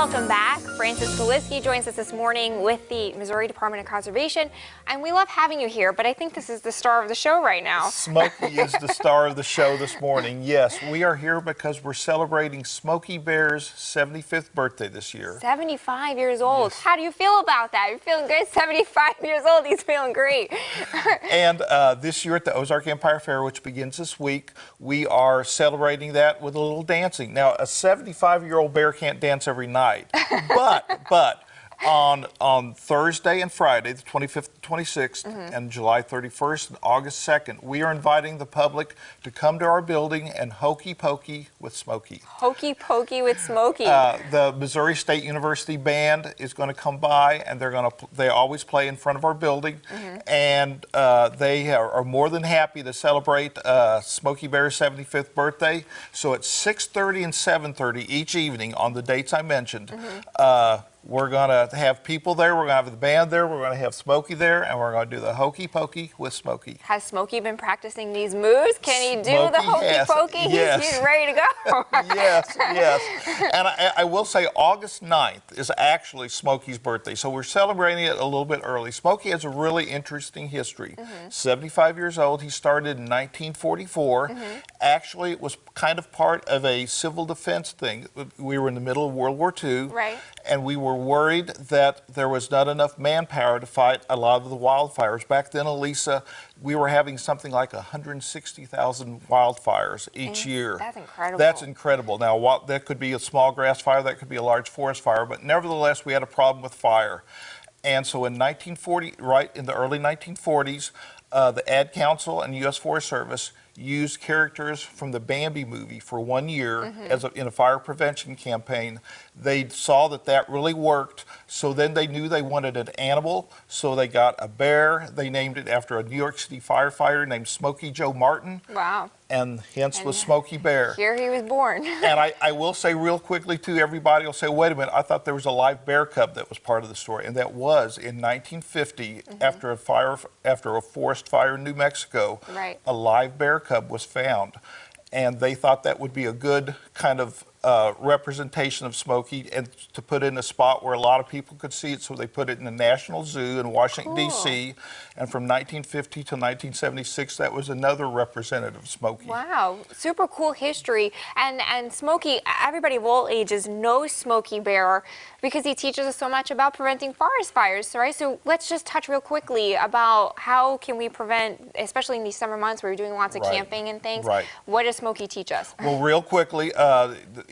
Welcome back. Francis Kaliski joins us this morning with the Missouri Department of Conservation, and we love having you here, but I think this is the star of the show right now. Smokey is the star of the show this morning. Yes, we are here because we're celebrating Smokey Bear's 75th birthday this year. 75 years old. Yes. How do you feel about that? You're feeling good? 75 years old, he's feeling great. And this year at the Ozark Empire Fair, which begins this week, we are celebrating that with a little dancing. Now, a 75-year-old bear can't dance every night, but on Thursday and Friday, the 25th and 26th, and July 31st and August 2nd, we are inviting the public to come to our building and hokey pokey with Smokey. Hokey pokey with Smokey. The Missouri State University band is going to come by, and they always play in front of our building, and they are more than happy to celebrate Smokey Bear's 75th birthday. So at 6:30 and 7:30 each evening on the dates I mentioned, we're going to have people there, we're going to have the band there, we're going to have Smokey there, and we're going to do the hokey pokey with Smokey. Has Smokey been practicing these moves? Can he do the hokey pokey? Yes. He's ready to go. Yes. And I will say August 9th is actually Smokey's birthday, so we're celebrating it a little bit early. Smokey has a really interesting history. 75 years old, he started in 1944. Actually, it was kind of part of a civil defense thing. We were in the middle of World War II. Right. And we were worried that there was not enough manpower to fight a lot of the wildfires. Back then, Elisa, we were having something like 160,000 wildfires each year. That's incredible. That's incredible. Now, that could be a small grass fire, that could be a large forest fire, but nevertheless, we had a problem with fire. And so in 1940, right in the early 1940s, the Ad Council and U.S. Forest Service used characters from the Bambi movie for 1 year in a fire prevention campaign. They saw that really worked, so then they knew they wanted an animal, so they got a bear. They named it after a New York City firefighter named Smokey Joe Martin. Wow. And hence was Smokey Bear. Here he was born. And I will say real quickly, too, everybody will say, wait a minute, I thought there was a live bear cub that was part of the story. And that was in 1950, after a forest fire in New Mexico, a live bear cub was found. And they thought that would be a good kind of representation of Smokey and to put in a spot where a lot of people could see it, so they put it in the National Zoo in Washington, D.C. And from 1950 to 1976, that was another representative of Smokey. Wow, super cool history. And Smokey, everybody of all ages knows Smokey Bear because he teaches us so much about preventing forest fires, right? So let's just touch real quickly about how can we prevent, especially in these summer months where you're doing lots of camping and things. What does Smokey teach us? Well, real quickly,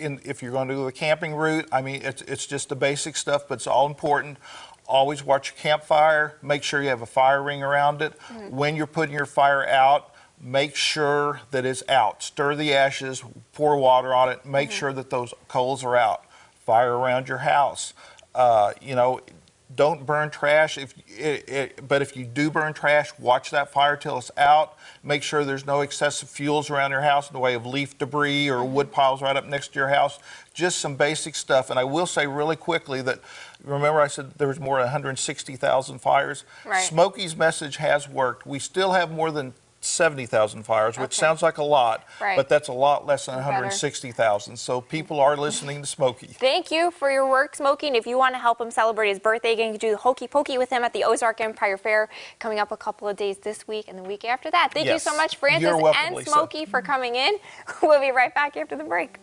if you're going to do the camping route, I mean, it's just the basic stuff, but it's all important. Always watch your campfire. Make sure you have a fire ring around it. When you're putting your fire out, make sure that it's out. Stir the ashes, pour water on it, make sure that those coals are out. Fire around your house. You know, don't burn trash, but if you do burn trash, watch that fire till it's out. Make sure there's no excessive fuels around your house in the way of leaf debris or wood piles right up next to your house. Just some basic stuff. And I will say really quickly that, remember I said there was more than 160,000 fires? Smokey's message has worked. We still have more than 70,000 fires, which sounds like a lot, but that's a lot less than 160,000. So people are listening to Smokey. Thank you for your work, Smokey. And if you want to help him celebrate his birthday, again, you can do the hokey pokey with him at the Ozark Empire Fair coming up a couple of days this week and the week after that. Thank you so much, Francis and Smokey, for coming in. We'll be right back after the break.